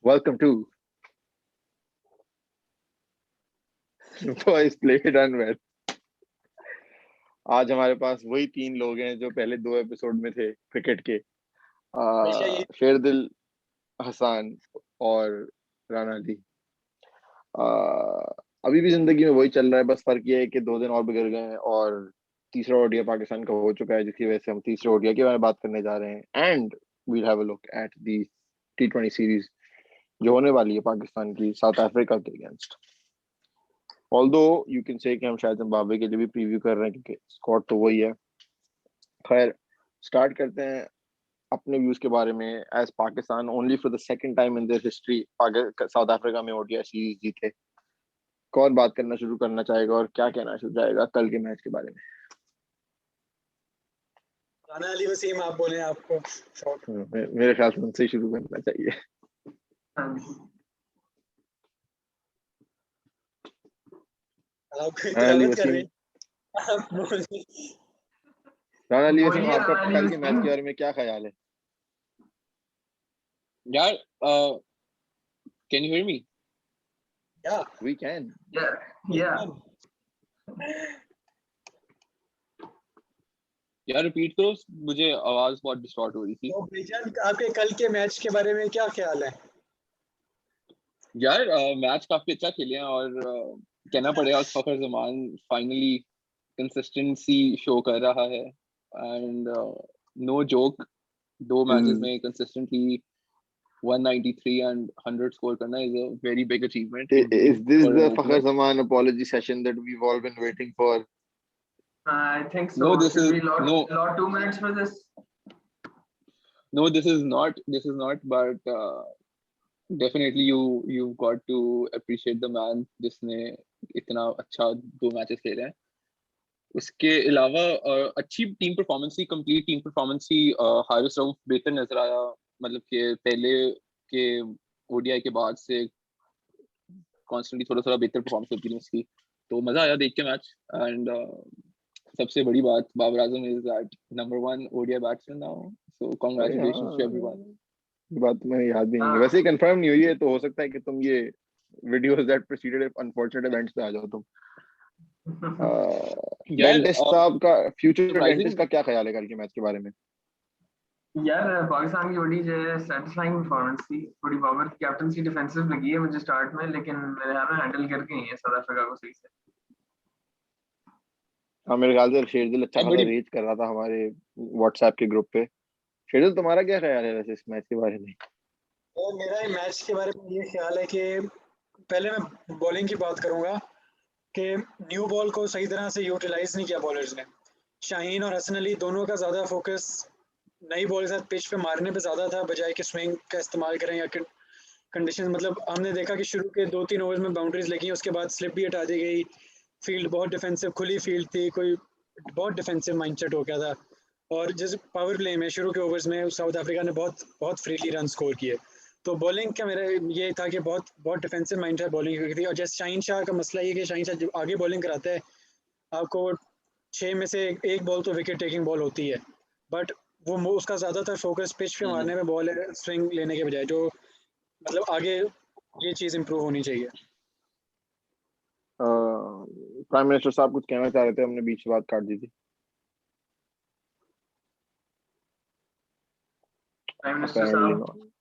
Welcome to Boys Played Unwell. आज हमारे पास वही तीन लोग हैं जो पहले दो एपिसोड में थे क्रिकेट के, हमेशा ये शेरदिल, हसान और राना अली। अभी भी जिंदगी में वही चल रहा है, बस फर्क ये है कि 2 दिन और बिगड़ गए हैं और तीसरा ओडीआई पाकिस्तान का हो चुका है, जिसकी वजह से हम तीसरे ओडीआई के बारे में बात करने जा रहे हैं। And we'll have a look at the T20 series जो होने वाली है पाकिस्तान की साउथ अफ्रीका के against. Although you can say कि हम शायद जिम्बाब्वे के लिए भी प्रीव्यू कर रहे हैं क्योंकि स्क्वाड तो वही है। खैर, स्टार्ट करते हैं अपने व्यूज के बारे में। As Pakistan only for the second time in their history South Africa में ओडीआई सीरीज जीते। कौन बात करना शुरू करना चाहेगा और क्या कहना शुरू चाहेगा कल के मैच के बारे में? राना अली वसीम, आप बोले आपको शौक। मेरे ख्याल से उनसे ही शुरू करना चाहिए। आप कोई राना अली तिलावत कर रहे वसीम, हैं? आप बोलिए। राना अली वसीम, बोलिए आपका राना अली कल के मैच वसीम। के बारे में क्या ख्याल है? यार, can you hear me? या वी कैन। Yeah. यार रिपीट करो, मुझे आवाज बहुत डिस्टॉर्ट हो रही थी। तो भाईजान, आपके कल के मैच के बारे में क्या ख्याल है? यार मैच काफी अच्छा खेले हैं और कहना पड़ेगा फखर जमान फाइनली कंसिस्टेंसी शो कर रहा है। एंड नो जोक, 2 मैचेस में कंसिस्टेंटली 193 and 100 स्कोर करना is a very big achievement. Is this the Fakhar Zaman apology session that we've all been waiting for? I think so. No, this Should is we lot no, 2 minutes for this? no, this is not, but definitely you got to appreciate the man जिसने इतना अच्छा 2 matches खेले हैं। उसके अलावा अच्छी team performance थी, complete team performance थी। हारिस रऊफ बेहतर नजर आया, मतलब कि पहले के ओडीआई के बाद से कॉन्स्टेंटली थोड़ा थोड़ा बेहतर परफॉर्मेंस होती है उसकी, तो मजा आया देख के मैच। एंड सबसे बड़ी बात, Babar Azam is that number 1 ODI batsman now, so congratulations to everyone. ये बात तो मैंने याद भी नहीं है, वैसे कंफर्म नहीं हुई है तो हो सकता है कि तुम ये videos that preceded unfortunate events पे आ जाओ तुम। यार डेंटिस्ट साहब का, फ्यूचर सरप्राइजिंग डेंटिस्ट का क्या ख्याल है कल के मैच के बारे में? यार पाकिस्तान की बड़ी जो है सेटिस्फाइंग परफॉर्मेंस थी। थोड़ी बाबर की कैप्टनसी डिफेंसिव लगी है मुझे स्टार्ट में, लेकिन मेरे ख्याल में हैंडल करके ही है साउथ अफ्रीका को सही से। हाँ, मेरे ख्याल से शेरदिल अच्छा यार खासा बड़ी रेज कर रहा था हमारे व्हाट्सएप के ग्रुप पे। शेरदिल, तुम्हारा क्या ख्याल है वैसे इस मैच के बारे में? तो मेरा मैच के बारे में ये ख्याल है कि पहले मैं बॉलिंग की बात करूंगा कि न्यू बॉल को सही तरह से यूटिलाइज नहीं किया बॉलर्स ने। शाहीन और हसन अली दोनों का ज़्यादा फोकस नई बॉल के साथ पिच पे मारने पे ज़्यादा था, बजाय कि स्विंग का इस्तेमाल करें या कंडीशन। मतलब हमने देखा कि शुरू के 2-3 ओवर्स में बाउंड्रीज लगी, उसके बाद स्लिप भी हटा दी गई, फील्ड बहुत डिफेंसिव खुली फील्ड थी, कोई बहुत डिफेंसिव माइंडसेट हो गया था। और जैसे पावर प्ले में शुरू के ओवर्स में साउथ अफ्रीका ने बहुत बहुत फ्रीली रन स्कोर किए। तो बॉलिंग का मेरा ये था कि बहुत बहुत डिफेंसिव माइंड है बॉलिंग की थी। और जैसे शाहीन शाह का मसला ये कि शाहीन शाह जो आगे बॉलिंग कराता है, आपको 6 में से एक बॉल तो विकेट टेकिंग बॉल होती है, बट वो उसका ज़्यादातर फोकस पिच पे मारने में बॉल है, स्विंग लेने के बजाय। जो मतलब आगे ये चीज़ इम्प्रूव होनी चाहिए। प्राइम मिनिस्टर साहब कुछ कहना चाह रहे थे, हमने बीच बात काट दी थी। प्राइम मिनिस्टर साहब,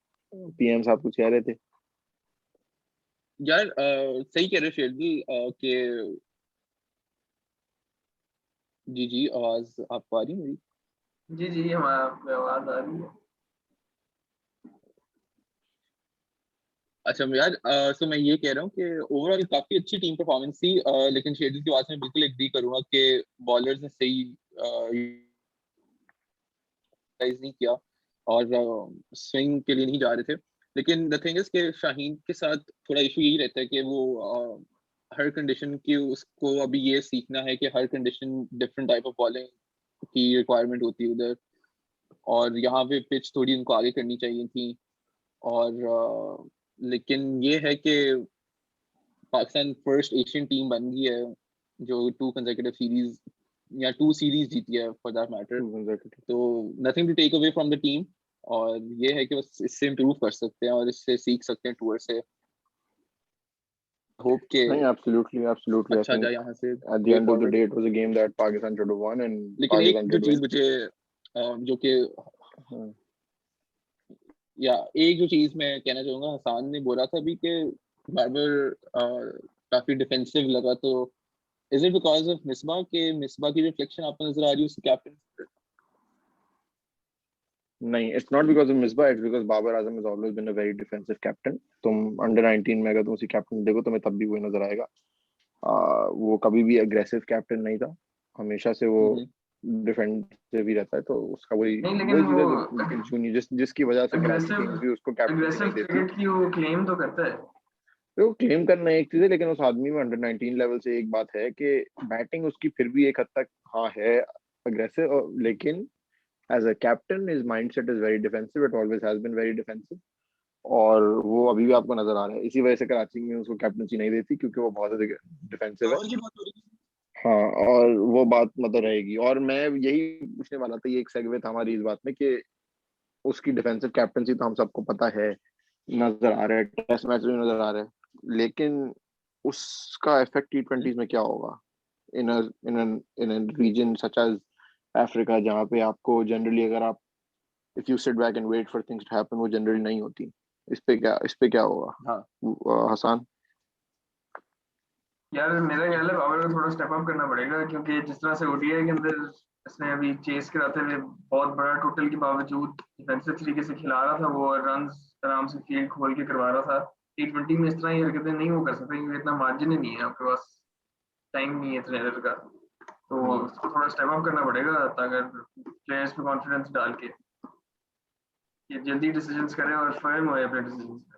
पीएम साहब कुछ कह रहे थे। यार सही कह रहे हो शेरदिल कि जी आवाज आपको आ रही है मेरी? जी हमारा आवाज आ रही है। अच्छा यार, तो मैं ये कह रहा हूँ कि ओवरऑल काफी अच्छी टीम परफॉर्मेंस थी, लेकिन शेरदिल की बात में बिल्कुल एग्री करूंगा कि बॉलर्स ने सही यूटिलाइज नहीं किया और स्विंग के लिए नहीं जा रहे थे। लेकिन द थिंग इज कि शाहीन के साथ थोड़ा इशू यही रहता है कि वो हर कंडीशन की उसको अभी ये सीखना है कि हर condition different type of bowling की रिक्वायरमेंट होती है उधर, और यहाँ पे पिच थोड़ी उनको आगे करनी चाहिए थी। और लेकिन ये है कि पाकिस्तान फर्स्ट एशियन टीम बन गई है जो 2 कंसेक्यूटिव सीरीज या 2 सीरीज जीती है फॉर दैट मैटर। तो nothing to take away from the team, और ये है कि बस इससे इम्प्रूव कर सकते हैं और इससे सीख सकते हैं टूर से। होप के नहीं, absolutely I अच्छा think जाए यहाँ से at the way end of the forward। day it was a game that Pakistan should have won and लेकिन एक Pakistan जो did चीज win. मुझे जो कि या एक जो चीज मैं कहना चाहूंगा, हसान ने बोला था अभी कि बाबर काफी डिफेंसिव लगा, तो is it because of Misbah के मिसबा की रिफ्लेक्शन आपको नजर आ रही है उसके कैप्टन? नहीं, it's not because of Misbah, it's because Babar Azam has always been a very defensive captain. तुम अंडर 19 में अगर तुम उसी कैप्टन देखो तुम्हें तब भी वही नजर आएगा। वो कभी भी अग्रेसिव कैप्टन नहीं था, हमेशा से वो डिफेंसिव ही रहता है। तो उसका वही नहीं, लेकिन वही वो चीज जूनियर जिसकी वजह से कराची अग्रेसिव किंग्स भी उसको कैप्टनसी नहीं अग्रेसिव देती। क्रिकेट की वो क्लेम तो करता है। तो क्लेम करना एक चीज है, लेकिन उस आदमी में अंडर 19 लेवल से एक बात है कि बैटिंग उसकी फिर भी एक हद तक हाँ है अग्रेसिव, लेकिन as a captain his mindset is very defensive, it always has been very defensive. और वो अभी भी आपको नजर आ रहा है, इसी वजह से कराची में उसको कैप्टनसी नहीं देती क्योंकि वो बहुत ज्यादा डिफेंसिव है। और की बात हो रही है। हाँ, और वो बात मतलब रहेगी। और मैं यही पूछने वाला था, ये एक सेगवे था हमारी इस बात में कि उसकी डिफेंसिव कैप्टनसी तो हम सबको पता है, नजर आ रहा है, टेस्ट मैच में नजर आ रहा है, लेकिन उसका इफेक्ट T20s में क्या होगा in in region such as Africa, जहाँ पे आपको जनरली अगर आप if you sit back and wait for things to happen, वो जनरली नहीं होती। इस पे क्या होगा? हाँ हसन? यार मेरा ख्याल है बाबर को थोड़ा स्टेप अप करना पड़ेगा, क्योंकि जिस तरह से ओडीआई के अंदर इसने अभी चेस कराते हुए बहुत बड़ा टोटल के बावजूद डिफेंसिव तरीके से खिला रहा था वो, रन आराम से फील्ड खोल के करवा रहा था। T20 में इस तरह की हरकतें नहीं वो कर सकते क्योंकि इतना मार्जिन ही नहीं है आपके पास, टाइम नहीं है ट्रेनर का। तो उसको थोड़ा स्टेप अप करना पड़ेगा अगर प्लेयर्स पे कॉन्फिडेंस डाल के ये जल्दी डिसीजंस करे और फर्म होए अपने डिसीजंस पे।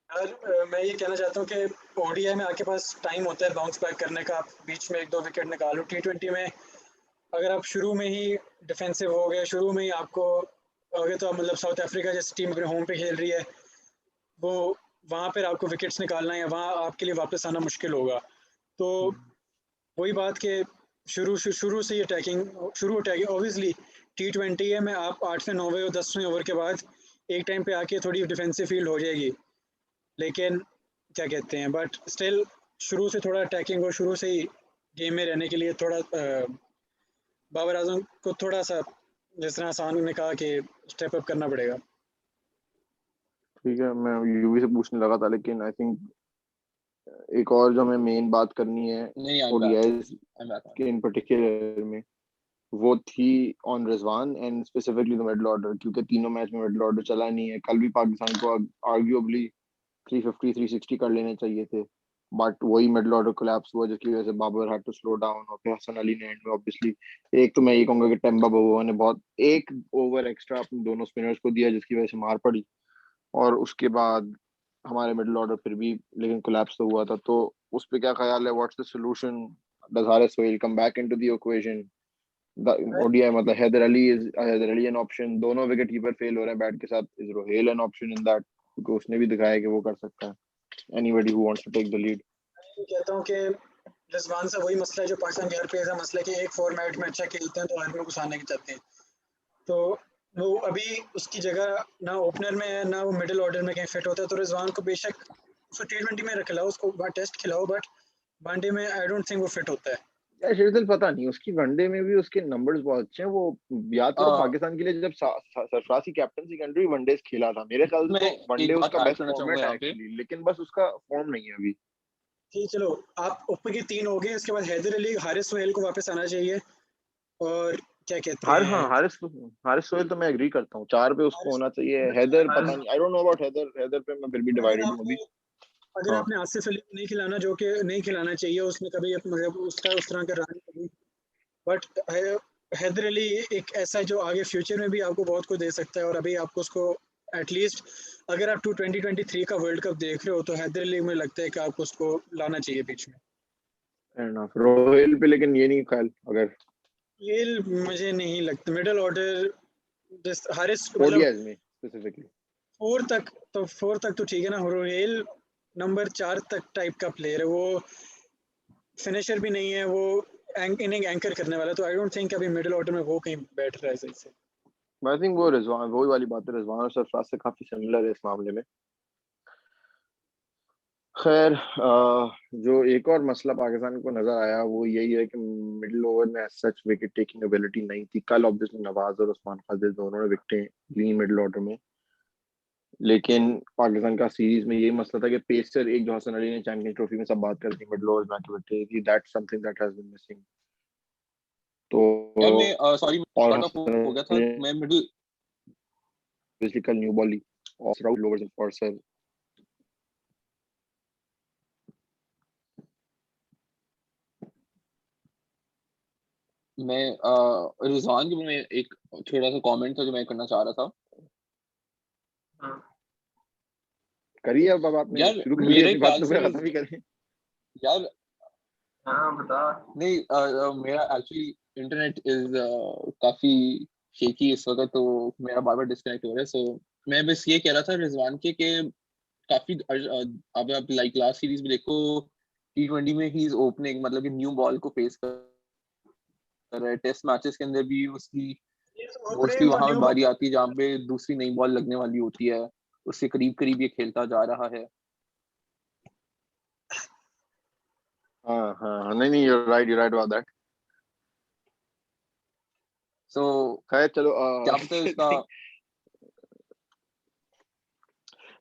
यार मैं ये कहना चाहता हूँ कि ओडीआई में आपके पास टाइम होता है बाउंस बैक करने का, आप बीच में 1-2 विकेट निकालो। T20 में अगर आप शुरू में ही डिफेंसिव हो गए, शुरू में ही आपको आगे, तो मतलब साउथ अफ्रीका जैसी टीम अपने होम पे खेल रही है, वो वहाँ पर आपको विकेट्स निकालना या वहाँ आपके लिए वापस आना मुश्किल होगा। तो वही बात कि शुरू से ही अटैकिंग ऑब्वियसली T20 है में आप 8वें 9वें और 10वें ओवर के बाद एक टाइम पे आके थोड़ी डिफेंसिव फील्ड हो जाएगी, लेकिन क्या कहते हैं, बट स्टिल शुरू से थोड़ा अटैकिंग और शुरू से ही गेम में रहने के लिए थोड़ा बाबर आजम को थोड़ा सा, जिस तरह आसान ने कहा, कि स्टेप अप करना पड़ेगा। ठीक है, मैं यूवी से पूछने लगा था, लेकिन आई थिंक एक और जो हमें मेन बात करनी है नहीं, ओडीआईज के इन पर्टिकुलर में, वो थी on Rizwan and specifically the middle order, क्योंकि तीनों मैच में मिडिल ऑर्डर चला नहीं है। कल भी पाकिस्तान को आर्ग्यूअबली 350 360 कर लेने चाहिए थे, बट वही मिडिल ऑर्डर कोलैप्स हुआ जिसकी वजह से Babar had to slow down. और फिर हसन अली ने एंड में ऑब्वियसली, एक तो मैं ये कहूंगा कि टेम्बा बबुआ ने बहुत एक ओवर एक्स्ट्रा अपने दोनों स्पिनर्स को दिया जिसकी वजह से मार पड़ी, और उसके बाद हमारे मिडिल ऑर्डर फिर भी लेकिन कोलैप्स तो हुआ था। तो उस पे क्या ख्याल है? What's the solution? Does Haris Sohail come back into the equation? ODI मतलब हैदर अली एन ऑप्शन? दोनों विकेट कीपर फेल हो रहे हैं बैट के साथ, is Rohail an option in that? क्योंकि उसने भी दिखाया कि वो कर सकता है। Anybody who wants to take the lead? कहता हूँ कि रिजवान से वही मसला है जो पाकिस्तान के हर प्लेयर का मसला है कि एक फॉर्मेट में अच्छा खेलते हैं तो हर में घुसाने के चाहते हैं। तो वो अभी उसकी जगह ना ओपनर में है ना वो मिडिल ऑर्डर में कहीं फिट होता है। तो रिजवान को बेशक उसको T20 में खिलाओ, उसको टेस्ट खिलाओ, बट वनडे में आई डोंट थिंक वो फिट होता है। यार शिरदल पता नहीं, उसकी वनडे में भी उसके नंबर्स बहुत अच्छे हैं। वो याद करो पाकिस्तान के लिए जब सरफराज की कैप्टनसी के अंडर भी वनडेज खेला था, मेरे ख्याल से मैं तो वनडे एक बात उसका ऐड बेस्ट करना चाहूंगा फॉर्मेट है यहाँ पे। एक्चुअली, लेकिन बस उसका फॉर्म नहीं है अभी। ठीक, चलो आप ऊपर के 3 हो गए, उसके बाद हैदर अली, हारिस सोहेल को वापस आना चाहिए। और क्या कहते हैं, हारिस सोहेल तो मैं एग्री करता हूँ, 4 पे उसको होना चाहिए। हैदर पता नहीं, I don't know about Haider पे मैं फिर भी अगर डिवाइडेड हूँ अभी। आपने अगर हाँ, आपने आसिफ अली को नहीं खिलाना, जो कि नहीं खिलाना चाहिए, उसने कभी मतलब उसका उस तरह का रन कभी, बट हैदर अली एक ऐसा है जो आगे फ्यूचर में भी आपको बहुत कुछ दे सकता है। और अभी आपको उसको एटलीस्ट, अगर आप 2023 का वर्ल्ड कप देख रहे हो, तो हैदर अली में लगता है कि आपको उसको लाना चाहिए बीच में। fair enough। रोहेल पे लेकिन ये नहीं ख्याल? अगर ये मुझे नहीं लगता मिडिल ऑर्डर हारिस मतलब ओडीआईज में स्पेसिफिकली 4 तक तो ठीक है ना। रोहेल नंबर 4 तक टाइप का प्लेयर है, वो फिनिशर भी नहीं है, वो इनिंग एंकर करने वाला। तो आई डोंट थिंक अभी मिडिल ऑर्डर में वो कहीं बैठ रहा है सही से। आई थिंक वो रिजवान, वही वाली बात है, रिजवान और सरफराज से काफी सिमिलर है इस मामले में। खैर जो एक और मसला पाकिस्तान को नजर आया वो यही है कि मिडिल ओवर में as such wicket taking ability नहीं थी। कल ऑब्वियसली नवाज और उस्मान खादिर दोनों ने विकेटें ली मिडिल ऑर्डर में, लेकिन पाकिस्तान का सीरीज में यही मसला था कि पेसर एक, जो हसन अली ने चैंपियंस ट्रॉफी में सब बात करती मिडिल ओवर में आके wicket, that's something that has been missing. तो यार मैं सॉरी और कट ऑफ हसन हो गया था, मैं मिडिल बेसिकली कल न्यू बॉल और राउंड ओवर्स फॉर सर। मैं रिजवान के में एक छोटा सा कमेंट था जो मैं करना चाह रहा था। करिए अब आपने यार शुरू कर मेरे दिया अपनी बात, ख्याल तो से फिर खत्म ही करें। यार हाँ बता। नहीं मेरा एक्चुअली इंटरनेट इज काफी शेकी इस वक्त, तो मेरा बार बार डिस्कनेक्ट हो रहा है। सो मैं बस ये कह रहा था रिजवान के काफी अब आप लाइक लास्ट सीरीज में देखो, T20 में ही इज ओपनिंग, मतलब कि न्यू बॉल को फेस कर रहा है। टेस्ट मैचेस के अंदर भी उसकी मोस्टली ओपनिंग और वहां पे न्यू बारी आती है जहाँ पे दूसरी नई बॉल लगने वाली होती है, उससे करीब करीब ये खेलता जा रहा है। हाँ हाँ, नहीं नहीं, यू राइट अबाउट दैट। सो खैर चलो क्या पता इसका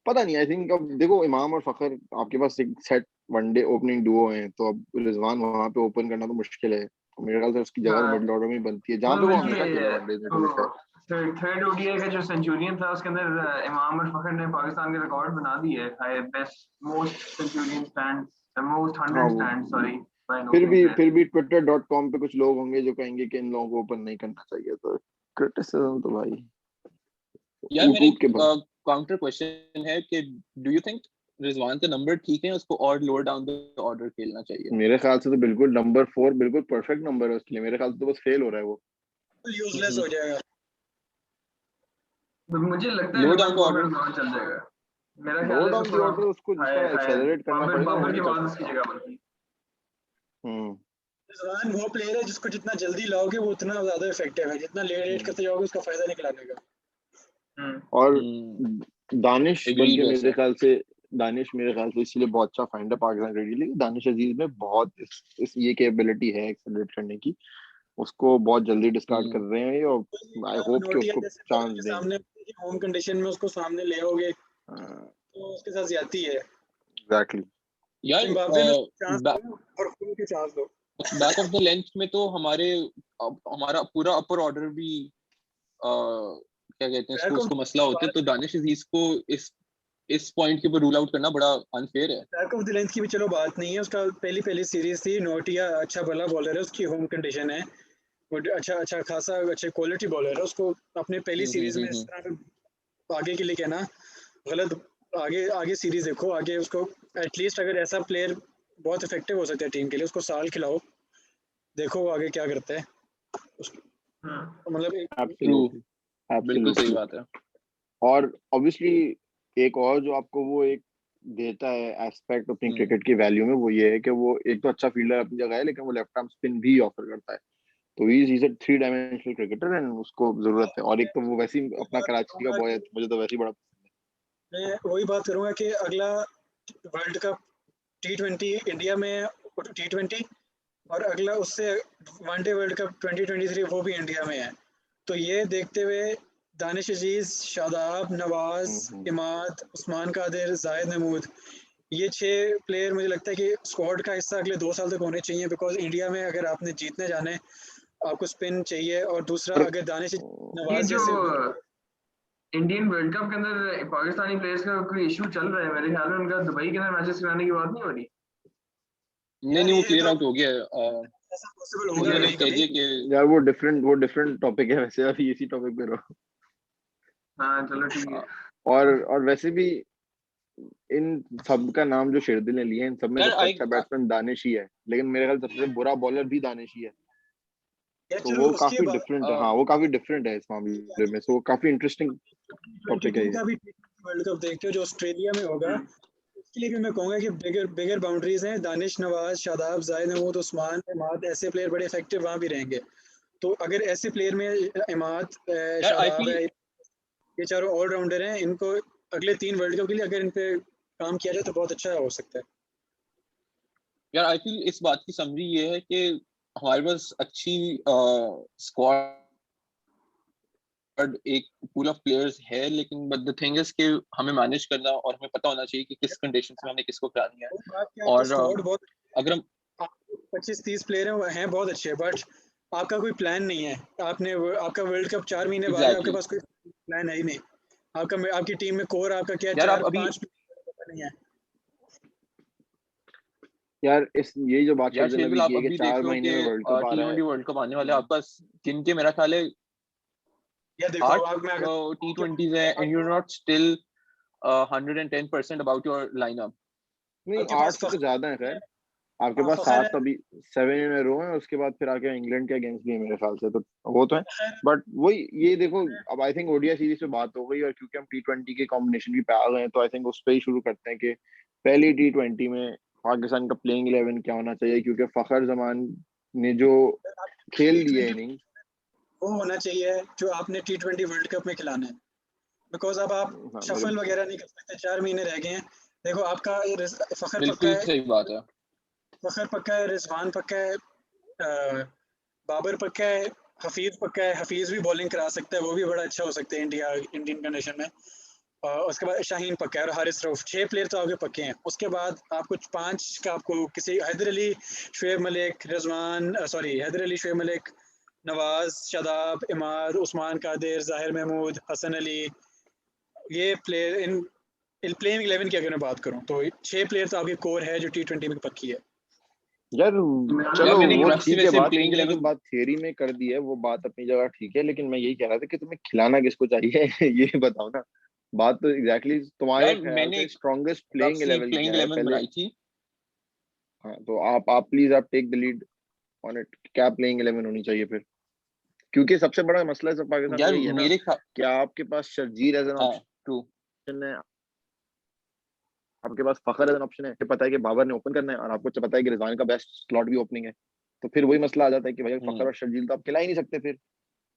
पता नहीं। आई थिंक अब देखो, इमाम और फखर आपके पास एक सेट वनडे ओपनिंग डुओ हैं, तो अब रिजवान वहां पे ओपन करना तो मुश्किल है। तो मेरे ख्याल से उसकी जगह हाँ मिडिल ऑर्डर में ही बनती है, जहाँ और पे वो हमेशा खेला बल्कि वनडे में, to be fair. Third ODI का जो सेंचुरियन था उसके अंदर इमाम और फखर ने पाकिस्तान के रिकॉर्ड बना दिए है, best most Centurion stand, most हाँ 100 वो स्टैंड, सॉरी, बाय एन फिर ओपनिंग भी प्लेयर। फिर भी twitter.com पे कुछ लोग होंगे जो कहेंगे कि इन लोगों को ओपन नहीं करना चाहिए, तो क्रिटिसिज्म तो भाई यार ऊट मेरा ऊट के एक काउंटर क्वेश्चन है कि डू यू थिंक रिजवान का नंबर ठीक है, उसको और लोअर डाउन द ऑर्डर खेलना चाहिए? मेरे ख्याल से तो बिल्कुल नंबर 4 बिल्कुल परफेक्ट नंबर है उसके लिए। मेरे ख्याल से तो बस फेल हो रहा है वो। यूजलेस हो जाएगा। तो मुझे लगता है लोअर नंबर डाउन द 4 में ऑर्डर। रिजवान चल जाएगा। मेरा लो ख्याल है डाउन दी इसको ऑर्डर उसको जिस हाई तरह हाई एक्सेलरेट करना बाबर पड़ेगा वो बाबर नहीं के कर बाद उसकी सकता। जगह बनती। हम्म। रिजवान वो प्लेयर है जिसको जितना जल्दी लाओगे वो उतना ज्यादा इफेक्टिव है, जितना लेट हम्म। करते जाओगे उसका फायदा निकलाने का। और दानिश एग्रीड बल्कि मेरे वैसे। ख्याल से, दानिश मेरे ख्याल से इसलिए बहुत अच्छा फाइंड है पाकिस्तान के लिए, लेकिन दानिश अजीज में बहुत इस ये कैपेबिलिटी है एक्सेलरेट करने की। उसको बहुत जल्दी डिस्कार्ड कर रहे हैं ये, और आई होप कि नोटिया उसको जैसे बॉलर चांस के दें। सामने होम कंडीशन में उसको सामने ले आओगे तो उसके साथ ज्यादती है। एग्जैक्टली। यार जिम्बाब्वे में चांस दो और खुद के चांस दो। बैक ऑफ द लेंथ में तो हमारा पूरा अपर ऑर्डर भी क्या कहते हैं इसको, बैक ऑफ उसको मसला होते हैं, तो दानिश अजीज को इस पॉइंट के ऊपर रूल आउट करना बड़ा अनफेयर है। बैक ऑफ द लेंथ की भी चलो बात नहीं है, उसका पहली सीरीज थी। नोटिया अच्छा भला बॉलर है, उसकी होम कंडीशन है, वो अच्छा अच्छा खासा अच्छे क्वालिटी बॉलर है। उसको अपने पहली सीरीज में इस तरह आगे के लिए कहना गलत। आगे आगे सीरीज देखो, आगे उसको एटलीस्ट अगर ऐसा प्लेयर बहुत इफेक्टिव हो सकता है टीम के लिए, उसको साल खिलाओ, देखो वो आगे क्या करता है। मतलब ट्रू, एब्सोल्युटली बिल्कुल सही एब्सोल्युटली। बात है। और ऑब्वियसली एक और जो आपको वो एक देता है एस्पेक्ट अपनी क्रिकेट की वैल्यू में, वो ये है कि वो एक तो अच्छा फील्डर अपनी जगह है, लेकिन वो लेफ्ट आर्म स्पिन भी ऑफर करता है। तो is a 3 dimensional cricketer and उसको जरूरत है। और एक तो वो वैसे ही अपना कराची का बॉय है, मुझे तो वैसे ही बड़ा मैं वही बात करूंगा कि अगला वर्ल्ड कप T20 इंडिया में, T20, और अगला उससे वनडे वर्ल्ड कप 2023 वो भी इंडिया में है। तो ये देखते हुए दानिश अजीज, शादाब, नवाज, इमाद, उस्मान कादिर, जाहिद महमूद, ये 6 प्लेयर मुझे लगता है कि स्क्वाड का हिस्सा अगले 2 साल तक होने चाहिए। बिकॉज इंडिया में अगर आपने जीतने जाने आपको स्पिन चाहिए, और दूसरा अगर दानिश ये नवाज जो जैसे इंडियन वर्ल्ड कप के अंदर पाकिस्तानी प्लेयर्स का कोई इशू चल रहा है, मेरे ख्याल में उनका दुबई के अंदर मैचेस कराने की बात नहीं हो रही। नहीं वो ये क्लियर तो आउट हो गया है। ऐसा पॉसिबल होगा उन्होंने नहीं कह कभी। दिया कि यार वो डिफरेंट टॉपिक है वैसे, अभी इसी टॉपिक पे रहो। हाँ चलो ठीक है। और वैसे भी इन सब का नाम जो शेरदिल ने लिए हैं, इन सब में यार सबसे आई अच्छा बैट्समैन दानिश ही है, लेकिन मेरे ख्याल सबसे बुरा बॉलर भी दानिश ही है। यार तो चलो वो उसके काफी बाद डिफरेंट है। हाँ वो काफी डिफरेंट है इस मामले में, सो वो काफी इंटरेस्टिंग टॉपिक है 2022 ये। का भी वर्ल्ड कप देखते हो जो ऑस्ट्रेलिया में होगा, उसके लिए भी मैं कहूंगा कि बिगर बिगर बाउंड्रीज हैं। दानिश, नवाज, शादाब, जाहिद महमूद, उस्मान, इमाद, ऐसे प्लेयर बड़े इफेक्टिव वहां भी रहेंगे। तो अगर ऐसे प्लेयर में इमाद I शादाब feel है, ये चारों ऑलराउंडर हैं, इनको अगले 3 वर्ल्ड कप के लिए अगर इन पे काम किया जाए तो बहुत अच्छा हो सकता है। यार आई फील इस बात की समरी ये है कि हमारे पास अच्छी स्क्वाड, एक पूल ऑफ प्लेयर्स है, लेकिन बट द थिंग इज कि हमें मैनेज करना और हमें पता होना चाहिए कि किस कंडीशंस में हमने किसको करानी है। वो बात क्या, आपका और स्क्वाड बहुत, अगर हम 25-30 प्लेयर हैं बहुत अच्छे, बट आपका कोई प्लान नहीं है। आपका वर्ल्ड कप 4 महीने बाद है, आपके एग्जैक्टली पास कोई प्लान है ही नहीं। आपकी टीम में कोर आपका क्या यार आप अभी 4-5 पता नहीं है। यार ये जो बात यार शेरगिल शेरगिल अभी आप की है कि अभी 4 देख लो महीने कि में वर्ल्ड कप आ रहा है। T20 वर्ल्ड कप आने वाले हैं आपके पास, जिनके मेरा ख्याल है यार देखो 8 आप, मैं अगर T20s है and you are not still 110% about your lineup. नहीं, आपके 8 पास से तो फखर ज्यादा है खैर। आपके पास फखर 7 अभी 7 इन a row है, उसके बाद फिर आके इंग्लैंड के अगेंस्ट भी है मेरे ख्याल से, तो वो तो है। है। बट वही ये देखो, अब आई थिंक ओडीआई सीरीज पे बात हो गई, और क्योंकि हम T20 के कॉम्बिनेशन भी पे आ गए हैं, तो आई थिंक उस पे ही शुरू करते हैं कि पहली T20 में पाकिस्तान का प्लेइंग 11 क्या होना चाहिए, क्योंकि फखर जमान ने जो खेल लिए T20 इनिंग्स, वो होना चाहिए जो आपने T20 वर्ल्ड कप में खिलाना है, बिकॉज अब आप हाँ शफल मतलब वगैरह नहीं कर सकते, 4 महीने रह गए हैं। देखो आपका फखर पक्का बिल्कुल है, सही बात है। फखर पक्का है, रिजवान पक्का है, बाबर पक्का है, हफीज पक्का है। हफीज भी बॉलिंग करा सकता है, वो भी बड़ा अच्छा हो सकता है इंडियन कंडीशन में। उसके बाद शाहीन पक्का है और हारिस रऊफ, 6 प्लेयर तो आपके पक्के हैं। उसके बाद आपको 5 का आपको किसी हैदर अली, शुएब मलिक, हैदर अली, शुएब मलिक, नवाज, शादाब, इमाद, उस्मान कादिर, जाहिर महमूद, हसन अली, ये प्लेयर इन प्लेइंग 11 की अगर मैं बात करूं तो 6 प्लेयर तो आपके कोर है जो T20 में पक्की है। यार यार चलो मैंने वो यूएफसी ठीक में है, से बात प्लेइंग तुमने जो 11 बात थियरी में कर दी है वो बात अपनी जगह ठीक है, लेकिन मैं यही कह रहा था कि तुम्हें खिलाना किसको चाहिए ये बताओ ना। बात तो एग्जैक्टली तुम्हारे यार ख्याल मैंने से एक स्ट्रॉन्गेस्ट प्लेइंग यूएफसी 11 प्लेइंग क्या है 11 पहले। बनाई थी। हाँ तो आप प्लीज आप take the lead on it, क्या प्लेइंग 11 होनी चाहिए फिर, क्योंकि सबसे बड़ा मसला सब पाकिस्तान का यार यही है ना मेरे कि आपके पास शर्जील एज एन हाँ ट्रू। ऑप्शन है, आपके पास फखर एज एन ऑप्शन है, पता है कि बाबर ने ओपन करना है, और आपको पता है कि रिजवान का बेस्ट स्लॉट भी ओपनिंग है। तो फिर वही मसला आ जाता है कि भाई फखर और शर्जील तो आप खिला ही नहीं सकते फिर,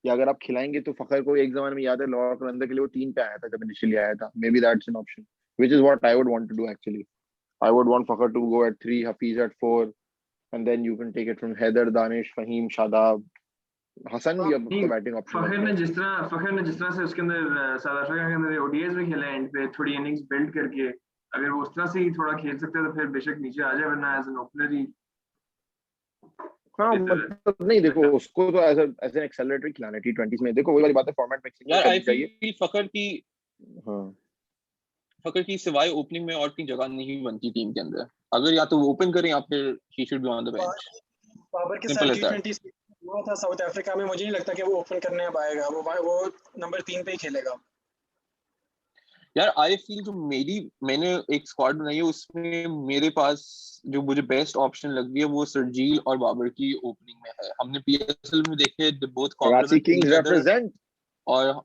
या अगर आप खिलाएंगे तो फखर को एक जमाने में याद है लाहौर कलंदर के लिए वो 3 पे आया था जब इनिशियली आया था, maybe that's an option which is what I would want to do actually. I would want Fakhar to go at 3, Hafeez at 4, and then you can take it from Haider, Danish, Faheem, Shadab, Hasan भी अब नहीं, तो बैटिंग ऑप्शन फखर बनता ने है। जिस तरह से उसके अंदर साउथ अफ्रीका के अंदर ओडीआईज में खेला है, एंड पे थोड़ी इनिंग्स बिल्ड करके, अगर वो उस तरह से ही थोड़ा खेल सकते हैं तो फिर बेशक नीचे आ जाए, वरना एज एन ओपनर ही हाँ बेहतर है। मतलब नहीं, देखो उसको तो एज एन एक्सेलरेटर खिलाना है T20s में, देखो वही वाली बात है, फॉर्मेट मिक्सिंग नहीं यार आई करनी चाहिए। फील हाँ फकर की सिवाय ओपनिंग में और की जगह नहीं बनती टीम के अंदर। अगर या तो वो ओपन करें या फिर he should be on the bench, Babar के सिंपल साथ एज दैट। T20 हुआ था साउथ अफ्रीका में, मुझे नहीं लगता कि वो ओपन करने अब आएगा। वो नंबर 3 पे ही खेलेगा। यार आई फील जो मैंने एक स्क्वाड बनाई है उसमें मेरे पास जो मुझे बेस्ट ऑप्शन लग रही है वो सरजील और बाबर की ओपनिंग में है। हमने पीएसएल में देखे they both Karachi complement kings each other. Represent, और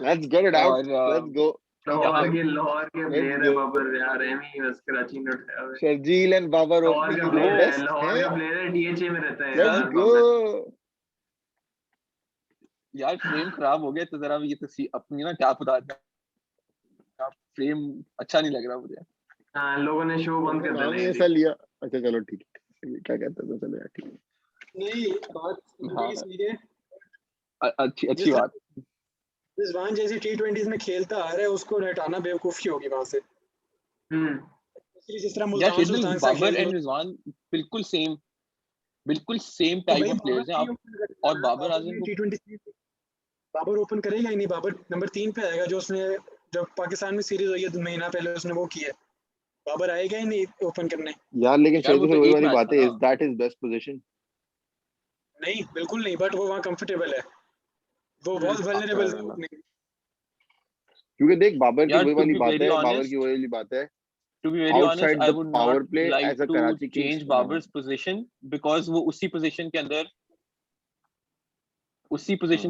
लेट्स गेट इट आउट, और लेट्स गो, यहाँ लाहौर के लेट्स प्लेयर है गो। बाबर यार, एमी बस कराची में उठाया हुआ है। शर्जील एंड बाबर लाहौर ओपनिंग का इज द प्लेयर वो है, बेस्ट लाहौर है, का प्लेयर है, डीएचए में रहता है लेट्स यार गो। बाबर। यार फ्रेम खराब हो गया तो जरा ये तो अपनी ना क्या बता, फ्रेम अच्छा नहीं लग रहा मुझे। हाँ, लोगों ने शो बंद तुमने कर नाम देना ही है ऐसा जी। लिया, अच्छा चलो ठीक है, क्या कहते हो, चलो यार ठीक है। नहीं, बात हाँ इसलिए अच्छी अच्छी जिस बात। रिजवान जैसी T20s में खेलता आ रहा है, उसको हटाना बेवकूफ़ी होगी वहां से। हम्म जिस तरह यार मुल्तान शेरगिल सुल्तान से बाबर खेल रही एंड हो, रिजवान बिल्कुल सेम तो टाइप भाई ऑफ बाबर प्लेयर्स हैं। नहीं और ओपन करेगा ना, बाबर बाबर आजम ने को T20 बाबर ओपन करेगा ही नहीं। बाबर नंबर 3 पे आएगा, जो उसने जब पाकिस्तान में सीरीज हुई है 2 महीना पहले उसने वो किया है। बाबर आएगा ही नहीं ओपन करने। यार लेकिन यार शायद वो फिर तो वही एक वाली मैच बात था है, ना। Is that is best position. नहीं, बिल्कुल नहीं, बट वो वहाँ कंफर्टेबल है। वो बहुत वल्नरेबल है ओपनिंग। क्योंकि देख बाबर की यार वही टू वाली बी बात वेरी है, बाबर की ऑनेस्ट वही वाली बात है, to be very honest outside I the would power not play like as a to Karachi kings. Change हाँ बाबर्स पोजीशन बिकॉज वो उसी पोजीशन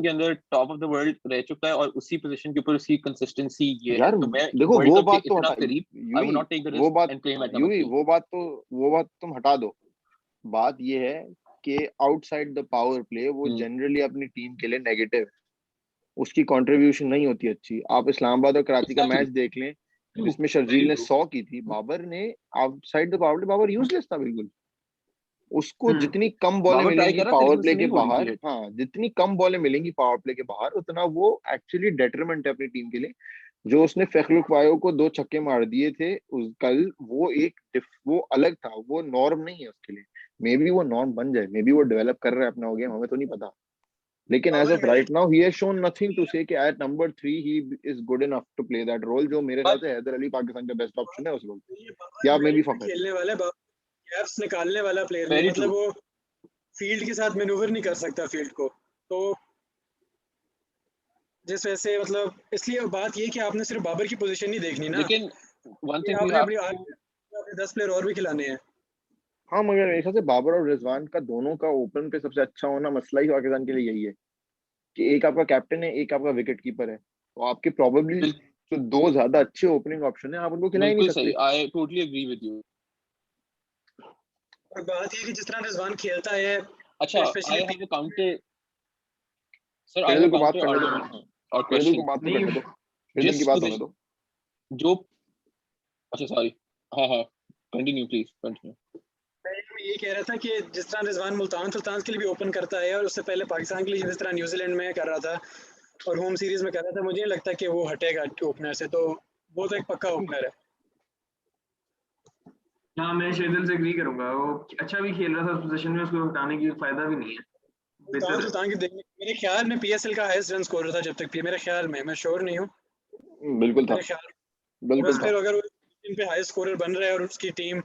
के अंदर टॉप ऑफ द वर्ल्ड रह चुका है और उसी पोजीशन के ऊपर उसकी कंसिस्टेंसी ये है। यार तो मैं देखो वर्ल्ड वो कप के बात तो इतना हटा, करीब I you would he not take the वो रिस्क बात, and play him at you number he 3। वो बात तुम हटा दो। बात ये है कि आउटसाइड द पावर प्ले वो जनरली अपनी टीम के लिए नेगेटिव, उसकी कंट्रीब्यूशन नहीं होती अच्छी। आप इस्लामाबाद और कराची का मैच देख लें जिसमें शर्जील ने 100 की थी, बाबर ने outside the power play Babar useless था बिल्कुल। उसको जितनी कम बॉलें मिलेंगी पावर प्ले के बाहर, हाँ जितनी कम बॉलें मिलेंगी पावर प्ले के बाहर, उतना वो एक्चुअली डेट्रीमेंट है अपनी टीम के लिए। जो उसने फखरुख वायो को 2 छक्के मार दिए थे उस कल, वो अलग था, वो नॉर्म नहीं है उसके लिए। मे बी वो नॉर्म बन जाए, मे बी वो डेवलप कर रहा है अपना गेम, हमें तो नहीं पता। लेकिन as of right now he has shown nothing to say कि at number 3 he is good enough to play that role, जो मेरे ख्याल से हैदर अली पाकिस्तान का बेस्ट ऑप्शन है उस रोल पे, या मे बी फखर खेलने वाला, गैप्स निकालने वाला प्लेयर नहीं, मतलब वो फील्ड के साथ मैनूवर नहीं कर सकता फील्ड को, तो जिस वजह से मतलब इसलिए बात ये कि आपने सिर्फ बाबर की पोजीशन नहीं देखनी ना, लेकिन वन थिंग आपने 10 प्लेयर और भी खिलाने हैं। हाँ मगर मेरे ख्याल से बाबर और रिजवान का दोनों का ओपन पे सबसे अच्छा होना मसला ही पाकिस्तान के लिए यही है कि एक आपका कैप्टन है, एक आपका विकेट कीपर है, तो आपके प्रोबेबली जो 2 ज्यादा अच्छे ओपनिंग ऑप्शन है आप उनको खिला ही नहीं सकते। I totally agree with you. और बात ये कि जिस तरह रिजवान खेलता है, अच्छा I have a counter sir, I have a counter और क्वेश्चन को बात करने दो, फिर की बात होने दो जो, अच्छा सॉरी, हाँ कंटिन्यू प्लीज कंटिन्यू। मैं ये कह रहा था कि जिस तरह रिजवान मुल्तान सुल्तान के लिए भी ओपन करता है और उससे पहले पाकिस्तान के लिए जिस तरह न्यूजीलैंड में कर रहा था और होम सीरीज में कर रहा था, मुझे नहीं लगता कि वो हटेगा ओपनर से, तो वो तो एक पक्का ओपनर है। हाँ मैं शेदिल से एग्री करूंगा, वो अच्छा भी खेल रहा था उस पोजीशन में, उसको हटाने की फायदा भी नहीं है। सुल्तान की देखने मेरे ख्याल में पीएसएल का हाईएस्ट रन स्कोरर था जब तक, मेरे ख्याल में, मैं श्योर नहीं हूँ, बिल्कुल था, बिल्कुल था। अगर वो टीम पे हाईएस्ट स्कोरर बन रहा है और उसकी टीम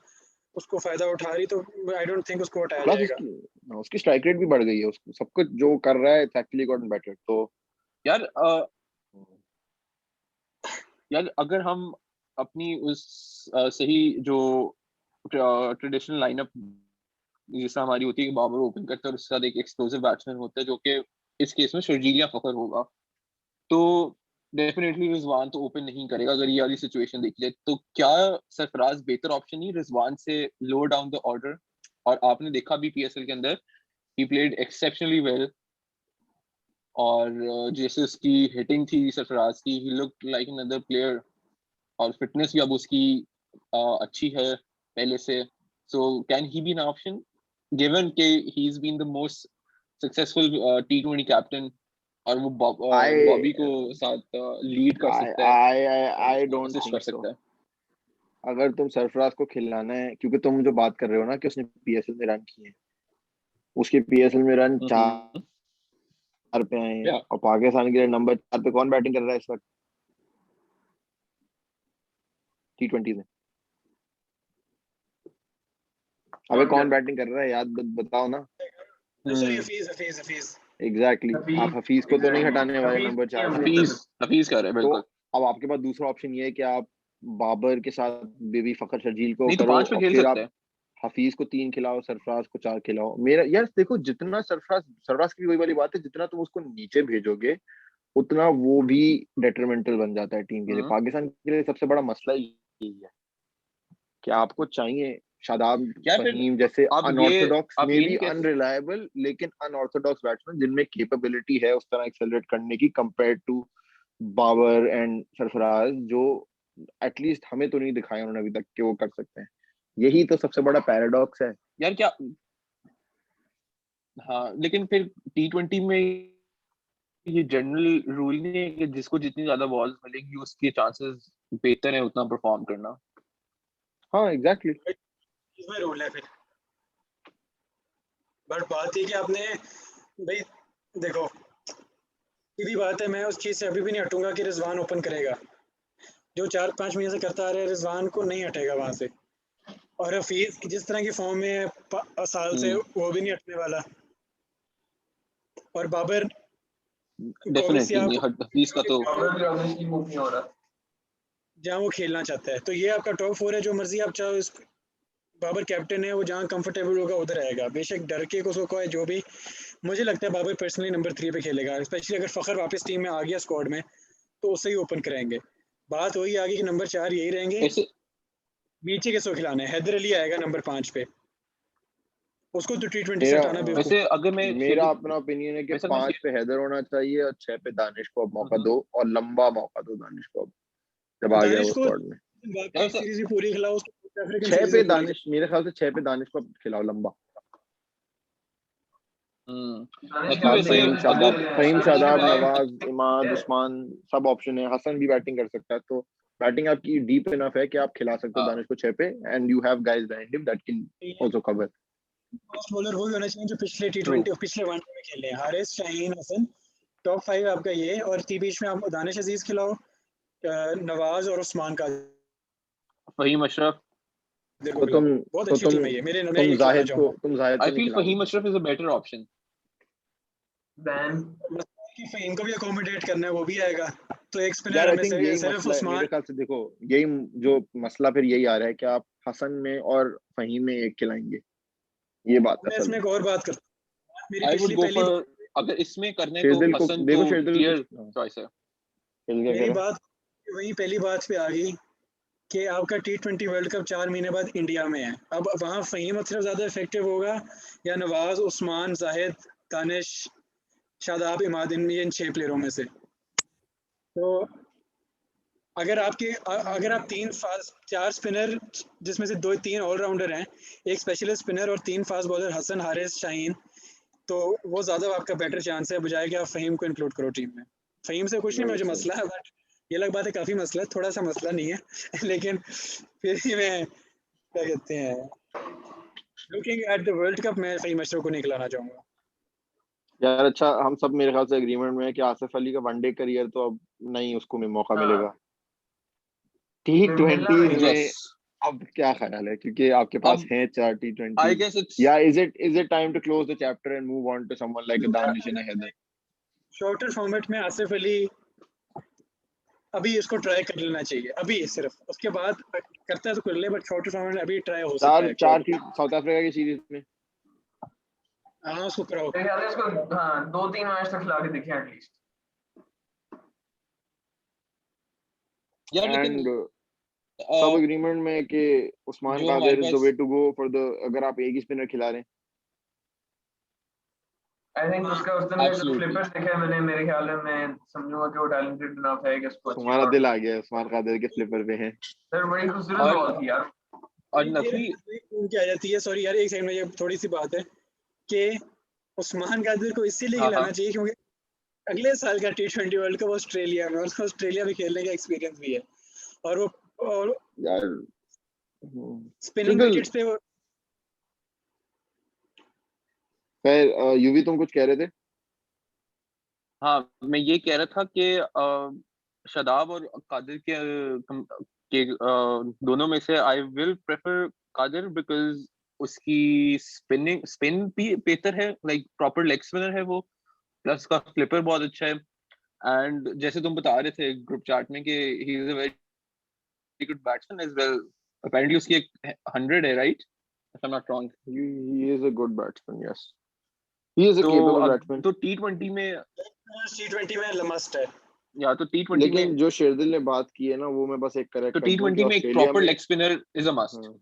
उसको फायदा उठा रही, तो आई डोंट थिंक उसको हटाया जाएगा। उसकी स्ट्राइक रेट भी बढ़ गई है, उसको सब कुछ जो कर रहा है इट्स एक्चुअली गॉटन बेटर। तो यार अगर हम अपनी उस सही जो ट्रेडिशनल लाइनअप जैसा हमारी होती है कि बाबर ओपन करता है और उसके साथ एक एक्सप्लोसिव बैट्समैन होता है जो कि इस केस में शर्जील या फखर होगा, तो डेफिनेटली रिजवान तो ओपन नहीं करेगा अगर ये वाली सिचुएशन देख ले। तो क्या सरफराज बेहतर ऑप्शन नहीं रिजवान से लो डाउन द ऑर्डर? और आपने देखा भी पीएसएल के अंदर ही प्लेड एक्सेप्शनली वेल, और जैसे उसकी हिटिंग थी सरफराज की, he looked like another player, और फिटनेस भी अब उसकी अच्छी है पहले से। So can he be an option given के he is been the most successful T20 captain और वो बॉबी को साथ लीड कर सकता है, आई डोंट थिंक सो। अगर तुम सरफराज को खिलाना है, क्योंकि तुम जो बात कर रहे हो ना कि उसने पीएसएल में रन किए, उसके पीएसएल में रन 4 पे आए हैं, और पाकिस्तान के लिए नंबर 4 पे कौन बैटिंग कर रहा है इस वक्त T20 में? अबे कौन बैटिंग कर रहा है, याद बताओ ना। एग्जैक्टली आप हफीज को तो नहीं हटाने वाले नंबर 4 से। हफीज कर रहे हैं बिल्कुल। अब आपके पास दूसरा ऑप्शन ये है कि आप बाबर के साथ बेबी फखर शर्जील को करो, तो 5 पे खेल फिर सकते आप हफीज को 3 खिलाओ, सरफराज को 4 खिलाओ। मेरा यार देखो, जितना सरफराज की वही वाली बात है, जितना तुम उसको नीचे भेजोगे उतना वो भी डेट्रीमेंटल बन जाता है टीम के लिए। पाकिस्तान के लिए सबसे बड़ा मसला यही है कि आपको चाहिए शादाब फहीम जैसे अनऑर्थोडॉक्स, मे बी अनरिलायबल, लेकिन अनऑर्थोडॉक्स बैट्समैन जिनमें कैपेबिलिटी है उस तरह एक्सेलरेट करने की compare to Babar and Sarfaraz, जो एटलीस्ट हमें तो नहीं दिखाया उन्होंने अभी तक कि वो कर सकते हैं। यही तो सबसे बड़ा पैराडॉक्स है यार। क्या हाँ, लेकिन फिर T20 में ये जनरल रूल नहीं है कि जिसको जितनी ज्यादा बॉल्स मिलेंगी उसके चांसेस बेहतर है उतना परफॉर्म करना। हाँ एग्जैक्टली, इसमें रूल है फिर। बट बात ये कि आपने भाई देखो, सीधी बात है, मैं उस चीज से अभी भी नहीं हटूंगा कि रिजवान ओपन करेगा। जो 4-5 महीने से करता आ रहा है, रिजवान को नहीं हटेगा वहां से। और हफीज जिस तरह की फॉर्म में साल से, वो भी नहीं हटने वाला। और बाबर डेफिनेटली हफीज का तो जहाँ वो खेलना चाहता है, तो ये आपका टॉप 4 है। जो मर्जी आप चाहो, इस बाबर कैप्टन है, वो जहाँ कंफर्टेबल होगा उधर आएगा, बेशक डर के को है जो भी। मुझे लगता है बाबर पर्सनली नंबर 3 पे खेलेगा, स्पेशली अगर फखर वापस टीम में आ गया स्क्वाड में, तो उससे ही ओपन कराएंगे। बात वही आगे कि नंबर 4 यही रहेंगे, नीचे किसको खिलाना है? हैदर अली आएगा नंबर 5 पे, उसको तो T20 से मेरा हटाना भी वैसे अगर मैं मेरा अपना ओपिनियन है कि वैसे अगर 5 पे हैदर होना चाहिए और 6 पे दानिश को अब मौका दो और लंबा मौका दो दानिश को अब जब आ गया दानिश वो को स्क्वाड में। बाकी वैसे सीरीज भी पूरी खिलाओ, उसको अफ्रीकन 6 सीरीज पे भी पूरी दानिश, मेरे ख्याल से 6 पे दानिश को अब खिलाओ लंबा। नकी साथ वैसे फहीम शादाब, शदाब नवाज, इमाद, उस्मान सब ऑप्शन है। हसन भी बैटिंग कर सकता है, तो बैटिंग आपकी डीप इनफ है कि आप खिला सकते हो दानिश को 6 पे and you have guys behind him that can also cover. Fast bowler वही होना चाहिए जो पिछले True. T20 और पिछले वनडे में खेले हैं। हारिस, शाहीन, हसन, टॉप 5 आपका ये, और बीच में आप दानिश अजीज खिलाओ, नवाज और उस्मान का। फहीम अशरफ। तो तुम बहुत तो अच्छी तुम टीम है ये, मेरे मैं तुम ये खिलाना जाहिद चाहूंगा। आई नहीं फील खिलाओगे। Faheem Ashraf is a better option than कि फहीम को भी अकोमोडेट करना है, वो भी आएगा, तो एक स्पिनर यार आई हमें थिंक यही सिर्फ मसला है उस्मान। मेरे ख्याल से। देखो यही जो मसला फिर यही आ रहा है कि आप हसन में और फहीम में एक खिलाएंगे, ये बात मैं असल इसमें में। एक और बात करता हूँ। मेरी आई वुड पिछली गो पहली फॉर अगर इसमें करने तो शेरदिल को हसन देखो, तो शेरदिल क्लियर कुछ चॉइस है। शेरदिल क्या कह मेरी रहा है? बात वही पहली बात पे आ गई कि आपका T20 वर्ल्ड कप 4 महीने बाद इंडिया में है। अब वहाँ फहीम सिर्फ ज़्यादा इफेक्टिव होगा या नवाज, उस्मान, जाहिद, दानिश, शादाब, इमाद, इन 6 प्लेयरों में से? तो अगर आप 4 स्पिनर जिसमें से 2-3 ऑलराउंडर हैं, एक स्पेशलिस्ट स्पिनर और 3 फास्ट बॉलर हसन, हारिस, शाहीन, तो वो ज़्यादा आपका बेटर चांस है बजाय कि आप फहीम को इंक्लूड करो टीम में। फहीम से कुछ नहीं मुझे मसला है, बट ये अलग बात है, काफ़ी मसला है, थोड़ा सा मसला नहीं है लेकिन फिर भी मैं क्या कहते हैं, looking at the world cup, मैं फहीम अशरफ को नहीं खिलाना चाहूँगा। यार अच्छा, हम सब मेरे ख्याल से एग्रीमेंट में है कि आसिफ अली का वनडे करियर तो अब नहीं उसको में मौका मिलेगा। T20 में यस अब क्या ख्याल है, क्योंकि आपके पास अब हैं 4 आई T20, गेस इट्स या is it time to close the chapter and move on to someone like Danish and Haider? Shorter format में आसिफ अली अभी इसको ट्राई कर लेना चाहिए, अभी सिर्फ, उसके बाद करता है तो कर ले, बट शॉर्टर फॉर्मेट में अभी ट्राई हो सकता है। साउथ अफ्रीका की सीरीज में हाँ उसको कराओ। मेरे ख्याल से इसको हाँ 2-3 मैच तक खिला के दिखे एटलीस्ट। यार लेकिन एंड सब एग्रीमेंट में है कि उस्मान जो हमारे Qadir is the pass way to go for the, अगर आप एक ही स्पिनर खिला रहे हैं। आई थिंक उसका उस दिन जो एब्सोल्युटली फ्लिपर्स देखे मैंने, मेरे ख्याल में मैं समझूंगा कि वो टैलेंटेड इनफ है कि उसको अच्छी तुम्हारा शॉट। दिल आ गया है उस्मान कादिर के फ्लिपर पे है। सर बड़ी खूबसूरत और बॉल थी यार। और नकवी क्या आ जाती है, सॉरी यार एक सेकंड में, ये थोड़ी सी बात है कि उस्मान कादिर को इसीलिए हाँ खिलाना चाहिए क्योंकि अगले साल का T20 वर्ल्ड कप ऑस्ट्रेलिया में, और ऑस्ट्रेलिया में खेलने का एक्सपीरियंस भी है, और वो और यार स्पिनिंग शेरदिल, विकेट्स पे वो खैर यूवी तुम कुछ कह रहे थे? हाँ मैं ये कह रहा था कि शदाब और कादिर के दोनों में से I will prefer Qadir because उसकी स्पिन भी बेहतर है, लाइक प्रॉपर लेग स्पिनर है वो, प्लस का फ्लिपर बहुत अच्छा है। एंड जैसे तुम बता रहे थे ग्रुप चैट में कि he is a very good batsman as well, apparently उसकी 100 है right, if I am not wrong. He is a good batsman, yes. He is a तो capable batsman. तो T20 में T20 में मस्ट है। या तो T20 लेकिन में जो शेरदिल ने बात की है ना, वो मैं बस एक करेक्ट तो कर दूं कि T20 में एक ऑस्ट्रेलिया प्रॉपर में, leg spinner is a must. हाँ,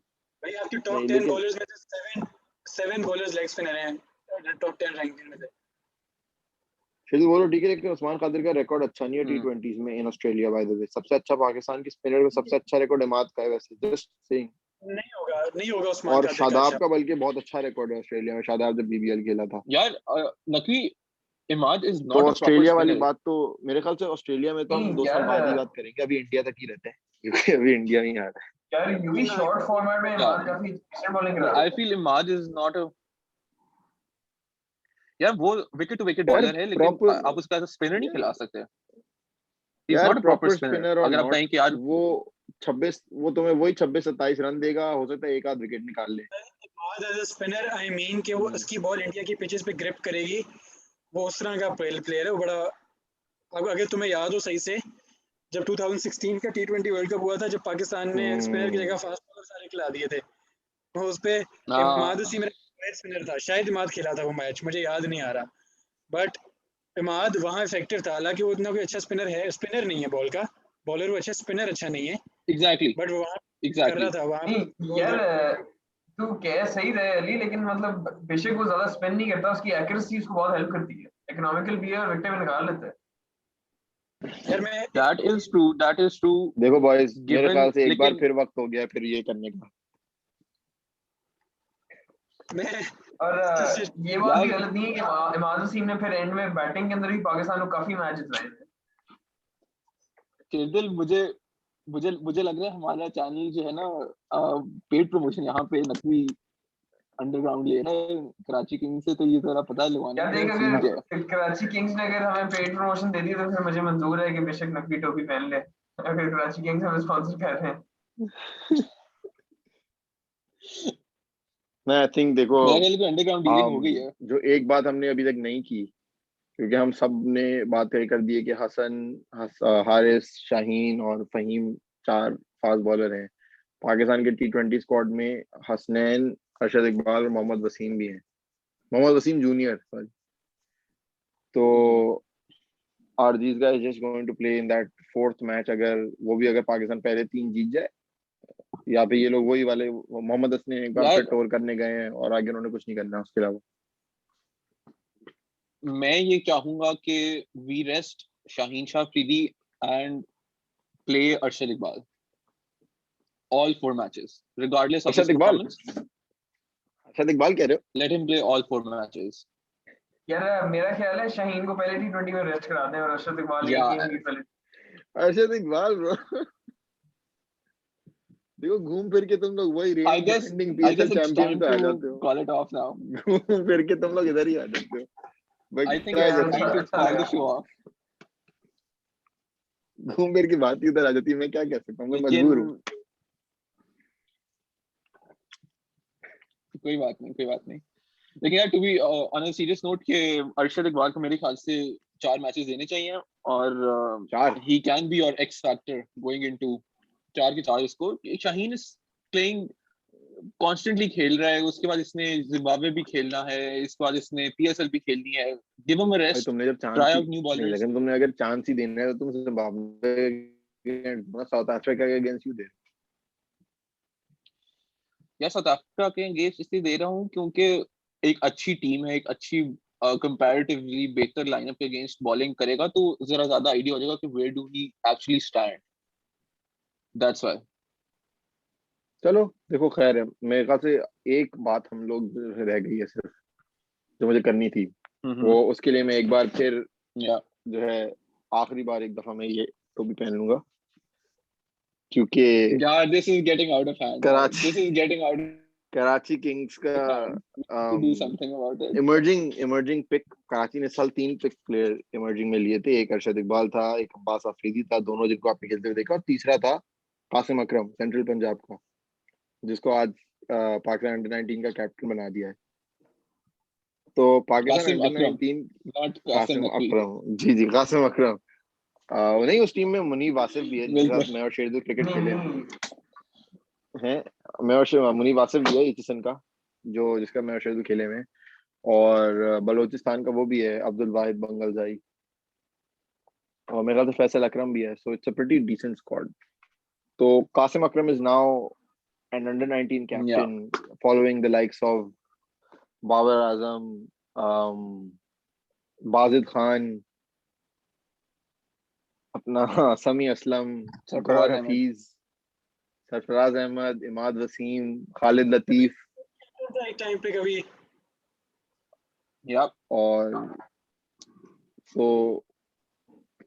भाई आपके टॉप नहीं 10 लेकिन बॉलर्स में से 7 बॉलर्स लेग स्पिनर हैं टॉप 10 रैंकिंग में से। शेरदिल बोलो ठीक है, लेकिन उस्मान कादिर का रिकॉर्ड अच्छा नहीं है हम्म T20s में in Australia. By the way सबसे अच्छा पाकिस्तान के स्पिनर में सबसे अच्छा रिकॉर्ड इमाद का है वैसे, जस्ट सेइंग। नहीं होगा उस्मान और कादिर का शादाब अच्छा। का बल्कि बहुत अच्छा रिकॉर्ड है ऑस्ट्रेलिया में, शादाब जब BBL खेला था। यार नकवी इमाद इज तो नॉट अ प्रॉपर ऑस्ट्रेलिया वाली स्पिनर। बात तो मेरे ख्याल से ऑस्ट्रेलिया में तो हम 2 साल यार बाद ही बात करेंगे, अभी इंडिया तक ही रहते हैं क्योंकि अभी इंडिया में ही आ रहा है। यार यूवी शॉर्ट फॉर्मेट में इमाद काफी डिसेंट बॉलिंग करा आई रहा फील इमाद इज नॉट अ, यार वो विकेट टू विकेट यार बॉलर है लेकिन प्रॉपर, आप उसका स्पिनर नहीं खिला सकते। ही इज यार not a proper proper spinner. Spinner और अगर आप नॉट, कहें कि यार वो 26, वो तुम्हें वही 26-27 रन देगा, हो सकता है एक आध विकेट निकाल ले। As a spinner I mean कि वो उसकी बॉल इंडिया की पिचेस पे ग्रिप करेगी, वो उस तरह का प्लेयर है वो बड़ा। अब अगर तुम्हें याद हो सही से, जब 2016 का T20 वर्ल्ड कप हुआ था, जब पाकिस्तान ने स्पिनर की जगह फास्ट बॉलर सारे खिला दिए थे, तो उस पे इमाद उसी में स्पिनर था, शायद इमाद खेला था वो मैच, मुझे याद नहीं आ रहा, बट इमाद वहाँ इफेक्टिव था। हालांकि वो इतना कोई अच्छा स्पिनर नहीं है बॉल का, बॉलर वो अच्छा, स्पिनर अच्छा नहीं है, एग्जैक्टली बट वो वहाँ कर एग्जैक्टली रहा था वहाँ नहीं यार तू कह सही रहे अली, लेकिन मतलब बेशक वो ज्यादा स्पेन नहीं करता, उसकी एक्यूरेसी उसको बहुत हेल्प करती है, इकोनॉमिकल भी है और विकेट भी निकाल लेता है। यार मैं That is true. That is true. देखो बॉयज, मेरे Given, ख्याल से एक बार लेकिन फिर वक्त हो गया फिर ये करने का। मैं और ये बात भी यार गलत नहीं है कि इमाद वसीम ने फिर एंड में बैटिंग के अंदर भी पाकिस्तान को काफी मैच जितवाए थे। केजल, मुझे मुझे मुझे लग रहा है हमारा चैनल जो है ना, पेड प्रमोशन यहाँ पे नकवी अंडरग्राउंड ले रहा है कराची किंग्स से, तो ये थोड़ा पता लगवाने यार का देख, सीन क्या है। अगर कराची किंग्स ने अगर हमें पेड प्रमोशन दे दी तो फिर मुझे मंजूर है कि बेशक नकली टोपी पहन ले, अगर कराची किंग्स हमें स्पॉन्सर कर रहे हैं। मैं आई थिंक देखो, मेरे ख्याल में अंडरग्राउंड डीलिंग हो गई है। जो एक बात हमने अभी तक नहीं की, क्योंकि हम सब ने बात तय कर दी है कि हारिस, शाहीन और फहीम 4 फास्ट बॉलर हैं। पाकिस्तान के T20 स्क्वाड में हसनैन, अरशद इकबाल और मोहम्मद वसीम भी हैं, मोहम्मद वसीम जूनियर सॉरी। तो are these guys just going to play in that 4th match, अगर पाकिस्तान पहले 3 जीत जाए, या फिर ये लोग वही वाले मोहम्मद हसनैन एक बार फिर यार टूर करने गए हैं और आगे उन्होंने कुछ नहीं करना उसके अलावा। मैं ये चाहूंगा कि we rest Shaheen Shah Afridi and play Arshad Iqbal all 4 matches regardless of his Arshad Iqbal performance. Arshad Iqbal कह रहे हो? Let him play all 4 matches. यार मेरा ख्याल है शाहीन को पहले T20 में रेस्ट करा दें और अरशद इकबाल एक गेम Yeah, की पहले। अरशद इकबाल ब्रो देखो घूम फिर के तुम लोग वही I guess defending I guess PSL it's champion time पे आ जाते to हो। call it off now. घूम फिर के तुम लोग इधर ही आ जाते हो। But I think try it's करते time to अच्छा call लगा। the show off. घूम फिर की बात ही उधर आ जाती है, मैं क्या कह सकता हूँ, मैं मजबूर हूँ। लेकिन कोई बात नहीं। लेकिन यार, to be on a serious note, कि अरशद इकबाल को मेरे ख्याल से 4 मैचेस देने चाहिए, और 4 he can be your x factor going into 4 के 4 score. Shaheen is playing constantly, खेल रहा है, उसके बाद इसने जिम्बाब्वे भी खेलना है, इसके बाद इसने PSL भी खेलनी है। गिव हिम अ भाई रेस्ट, तुमने जब चांस ट्राई ही आउट न्यू नहीं, बॉलर्स। लेकिन तुमने अगर चांस ही देना है तो तुम जिम्बाब्वे साउथ अफ्रीका के अगेंस्ट क्यों दे रहे या साउथ अफ्रीका के अगेंस्ट इसलिए दे रहा हूँ क्योंकि एक अच्छी टीम है, एक अच्छी कंपैरेटिवली बेहतर लाइनअप के अगेंस्ट बॉलिंग करेगा, तो जरा ज्यादा आइडिया हो जाएगा कि where do he actually stand. That's why. चलो देखो, खैर है, मेरे ख्याल से एक बात हम लोग रह गई है सिर्फ, जो मुझे करनी थी, वो उसके लिए मैं एक बार फिर या जो है आखिरी बार एक दफा मैं ये तो भी पहन लूंगा, क्योंकि यार, this is getting out of hand, Karachi this is getting out Karachi Kings का of hand, to do something about it. Emerging pick, Karachi ने साल 3 पिक प्लेयर इमर्जिंग में लिए थे। एक अरशद इकबाल था, एक अब्बास अफरीदी था, दोनों जिनको आपने खेलते हुए देखा, और तीसरा था कासिम अकरम, सेंट्रल पंजाब का, जिसको आज पाकिस्तान अंडर 19 का कैप्टन बना दिया है। तो पाकिस्तान कासिम अंडर अकरम, 19, नॉट कासिम कासिम नकवी। अकरम, जी कासिम अकरम। नहीं, उस टीम में मुनीब वासिफ भी है, जिसके साथ मैं और शेरदुल क्रिकेट खेले हैं। मैं और मुनीब वासिफ भी है एचएसएन का, जो जिसका मैं और शेरदुल खेले हुए हैं। और बलोचिस्तान का वो भी है, अब्दुल वाहिद बंगलजाई, और मेरे ख्याल से फैसल अकरम भी है। So it's a pretty decent squad. तो Qasim Akram is now an under 19 या captain, following the likes of Babar Azam, Wajid Khan, अपना समी असलम, गौहर सरफराज अहमद। हफीज, सरफराज अहमद, इमाद वसीम, खालिद लतीफ, एक टाइम पे कभी या और तो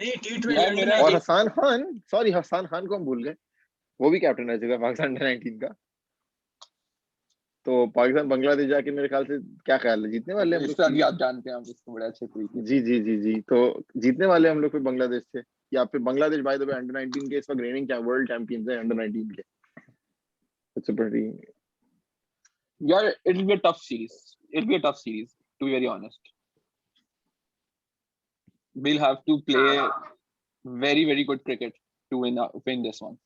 नहीं यार, मेरा और T20 हसान खान, सॉरी हसान खान को हम भूल गए, वो भी कैप्टन रह चुका है पाकिस्तान अंडर 19 का। तो पाकिस्तान बांग्लादेश जाके मेरे ख्याल से, क्या ख्याल है, जीतने वाले हम लोग इसका भी सीरीज? आप जानते हैं, आप इसको बड़े अच्छे तरीके से। जी, तो जीतने वाले हम लोग फिर बांग्लादेश से, या फिर Bangladesh by the way under 19 के इस वक्त रेनिंग वर्ल्ड चैंपियंस है अंडर 19 के। इट्स अ प्रीटी, यार, it'll be a tough series. It'll be a tough series, to be very honest. We'll have to play very, very good cricket to win this one.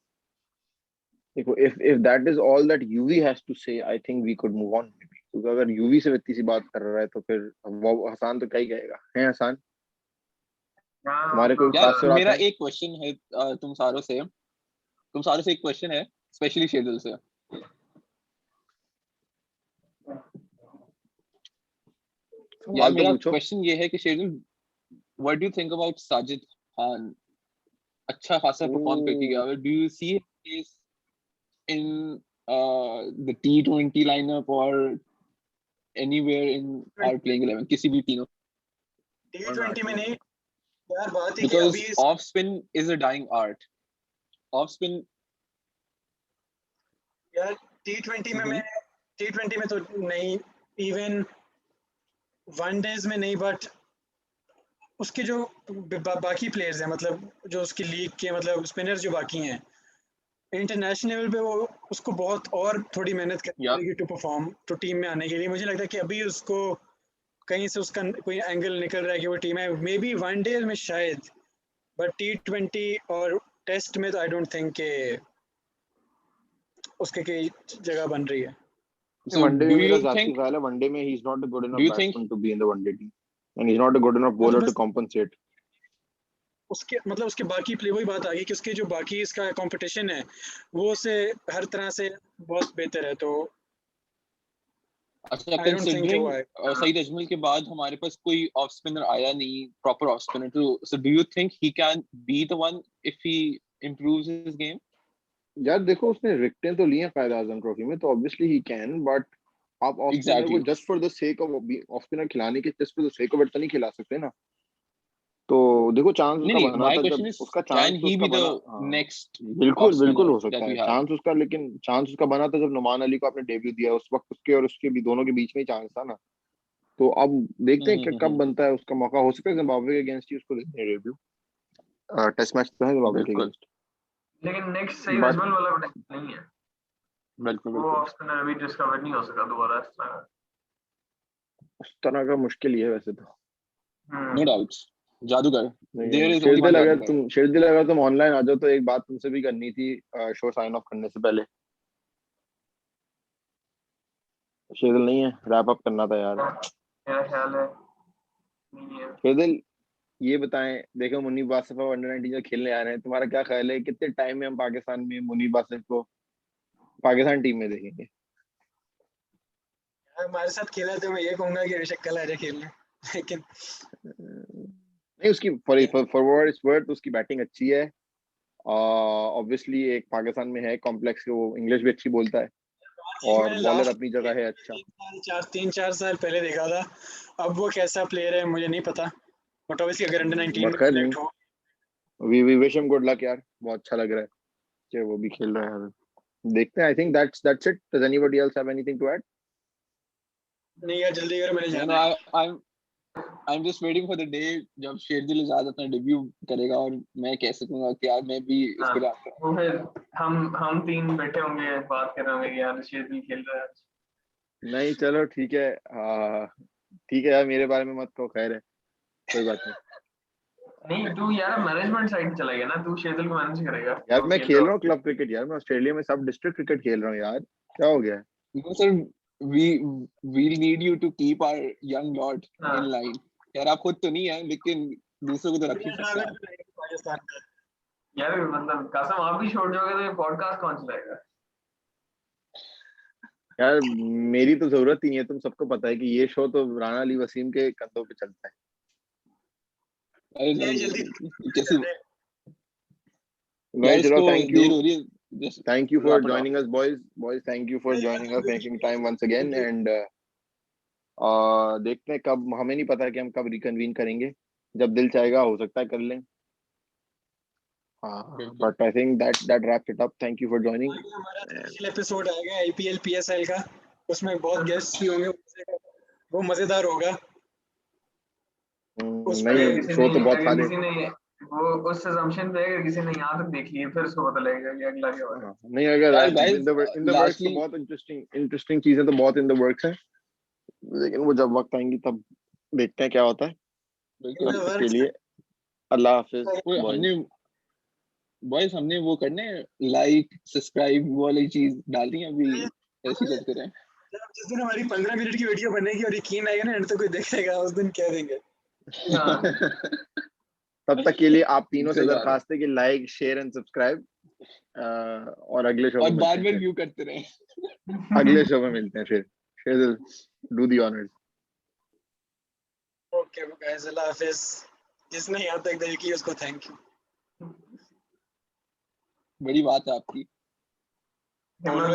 देखो, if that is all that UV has to say, I think we could move on maybe, क्योंकि अगर UV से इतनी सी बात कर रहा है तो फिर वो हसान तो क्या ही कहेगा, है हसान? तुम्हारे कोई यार, तासुरात मेरा हैं? एक क्वेश्चन है तुम सारों से एक क्वेश्चन है, स्पेशली शेदुल से। यार सवाल तो मेरा पूछो। क्वेश्चन ये है कि Sherdil, what do you think about Sajid Khan? अच्छा खासा परफॉर्म करके गया, do you see his in the T20 lineup or anywhere in our playing 11, किसी भी तीनों? T20 में नहीं यार, बात ही कि Because अभी off spin is a dying art. Off spin यार T20 में मैं T20 में तो नहीं, इवन वनडेज में नहीं, बट उसके जो बाकी प्लेयर्स हैं, मतलब जो उसकी लीग के मतलब स्पिनर्स जो बाकी हैं इंटरनेशनल लेवल पे, वो उसको बहुत और थोड़ी मेहनत करनी Yeah. पड़ेगी टू परफॉर्म, टू टीम में आने के लिए। मुझे लगता है कि अभी उसको कहीं से उसका कोई एंगल निकल रहा है कि वो टीम है, मे बी वनडे में शायद, बट T20 और टेस्ट में तो आई डोंट थिंक के उसके कोई जगह बन रही है। so वनडे do में मेरा you जाती think ख्याल है वनडे में he is not a good do enough you think batsman to be in the one day team and he is not a good enough bowler to बस compensate. उसके मतलब उसके बाकी प्ले, वही बात आ गई कि उसके जो बाकी इसका कंपटीशन है वो उसे हर तरह से बहुत बेहतर है, तो अच्छा आई डोंट थिंक considering वो आए। सईद अजमल के बाद हमारे पास कोई ऑफ स्पिनर आया नहीं, प्रॉपर ऑफ स्पिनर, तो so do you think he can be the one if he improves his game? यार देखो उसने विकेटें तो ली हैं कायद आजम ट्रॉफी में, तो ऑब्वियसली ही कैन, बट आप ऑफ स्पिनर को Exactly. Just for the sake of off spinner खिलाने के, just for the sake of it तो नहीं खिला सकते ना। तो देखो चांस नहीं उसका नहीं, बना my था, question जब is उसका चांस can तो he उसका be the बना, हाँ next बिल्कुल off बिल्कुल spinner हो सकता that है we have? चांस उसका, लेकिन चांस उसका बना था जब नुमान अली को आपने डेब्यू दिया, उस वक्त उसके और उसके भी दोनों के बीच में ही चांस था ना। तो अब देखते हैं कि कब बनता है उसका मौका, हो सकता है जिम्बाब्वे के अगेंस्ट ही उसको देते हैं डेब्यू, टेस्ट मैच तो है जिम्बाब्वे के बिल्कुल अगेंस्ट, लेकिन नेक्स्ट सही बट अजमल वाला पोटेंशियल नहीं है, बिल्कुल वो बिल्कुल ऑफ स्पिनर अभी डिस्कवर नहीं हो सका दोबारा इस तरह। उस तरह का मुश्किल ही है वैसे तो। no doubts, जादूगर, नहीं there is only Sherdil, one अगर जादूगर. तुम शेरदिल अगर तुम ऑनलाइन आ जाओ तो एक बात तुमसे भी करनी थी शो साइन ऑफ करने से पहले। शेरदिल नहीं है, रैप अप करना था यार। मेरा ख्याल है नहीं है। शेरदिल ये बताएं, देखो मुनीब वासिफ अंडर 19 जो खेलने आ रहे हैं, तुम्हारा क्या ख्याल है कितने टाइम में हम पाकिस्तान में मुनीब वासिफ को पाकिस्तान टीम में देखेंगे? हमारे साथ खेला तो मैं ये कहूंगा कि बेशक कल आ जाए खेलने, लेकिन नहीं उसकी फॉरवर्ड इस वर्ड, उसकी बैटिंग अच्छी है, ऑब्वियसली एक पाकिस्तान में है कॉम्प्लेक्स, वो इंग्लिश भी अच्छी बोलता है और मैंने बॉलर लास्ट अपनी जगह है अच्छा। 3-4 साल पहले देखा था, अब वो कैसा प्लेयर है मुझे नहीं पता, बट ऑब्वियसली अगर अंडर 19 बट में खैर नहीं, सिलेक्ट हो। We wish him good luck यार, बहुत अच्छा लग रहा है कि वो भी खेल रहा है यार। देखते हैं, I think that's it. Does anybody else have anything to add? नहीं यार जल्दी करो, मैंने No, जाना no, है। I'm just waiting for the day जब शेरदिल आजाद अपना डेब्यू करेगा और मैं कह सकूंगा कि यार मैं भी हाँ, इसके लिए आता हूँ. वो फिर हम तीन बैठे होंगे बात कर रहे होंगे कि यार शेरदिल खेल रहा है आज। नहीं चलो ठीक है, ठीक है यार, मेरे बारे में मत कहो, खैर है, कोई बात नहीं। नहीं तू यार मैनेजमेंट साइड चला गया ना, तू शेरदिल को मैनेज करेगा यार वो मैं खेल खेल रहा रहा हूँ क्लब क्रिकेट यार, मैं ऑस्ट्रेलिया में सब डिस्ट्रिक्ट क्रिकेट खेल रहा हूँ यार, क्या हो गया है? No sir, we we'll need you to keep our young lord हाँ in line. यार आप खुद तो नहीं है लेकिन दूसरों को तो रख ही इंडिया सकते हैं टारगेट आप. पे रहेगा पाकिस्तान का। यार मतलब कसम आप भी छोड़ जाओगे तो ये पॉडकास्ट कौन चलाएगा। यार मेरी तो जरूरत ही नहीं है, तुम सबको पता है कि ये शो तो राना अली वसीम के कंधों पे चलता है। अरे नहीं जल्दी नहीं नहीं, कैसी यार भाई चलो, इसको देर हो रही है. Just thank you for wrap it up. joining us boys, thank you for joining us, making time once again, and देखते हैं कब, हमें नहीं पता कि हम कब रिकन्वीन करेंगे, जब दिल चाहेगा हो सकता है कर लें। हाँ बिल्कुल. But I think that wraps it up, thank you for joining. आगे हमारा स्पेशल एपिसोड आएगा IPL PSL का, उसमें बहुत गेस्ट भी होंगे, वो मजेदार होगा। उसमें नहीं अगर किसी शो तो ने बहुत अगर सारे, किसी ने वो उस assumption पे अगर किसी ने यहाँ तक देख लिया फिर उसको पता लगेगा कि अगला क्या हो रहा है। नहीं अगर यार इन guys, द वर्क्स तो lastly बहुत इंटरेस्टिंग चीजें तो बहुत इन द वर्क्स हैं, लेकिन वो जब वक्त आएंगी तब देखते हैं क्या होता है। इन बिल्कुल. तब द तक के वर्क्स लिए अल्लाह हाफिज वो बॉयज। हमने बॉयज हमने वो करने लाइक सब्सक्राइब वाली चीज डाल दी है अभी, ऐसे ही करते रहे. जिस दिन हमारी 15 मिनट की वीडियो बनेगी और यकीन आएगा ना एंड तो कोई देखेगा, उस दिन कह देंगे। हाँ तब तक के लिए आप तीनों से सही बात है. दरखास्त है कि लाइक शेयर एंड सब्सक्राइब, और अगले शो और में बार मिलते बार हैं व्यू करते रहे. फिर अगले शो में मिलते हैं फिर do the honours. Okay guys, अल्लाह हाफिज। जिसने यहाँ तक देख लिया उसको थैंक यू। बड़ी बात है आपकी। बोलो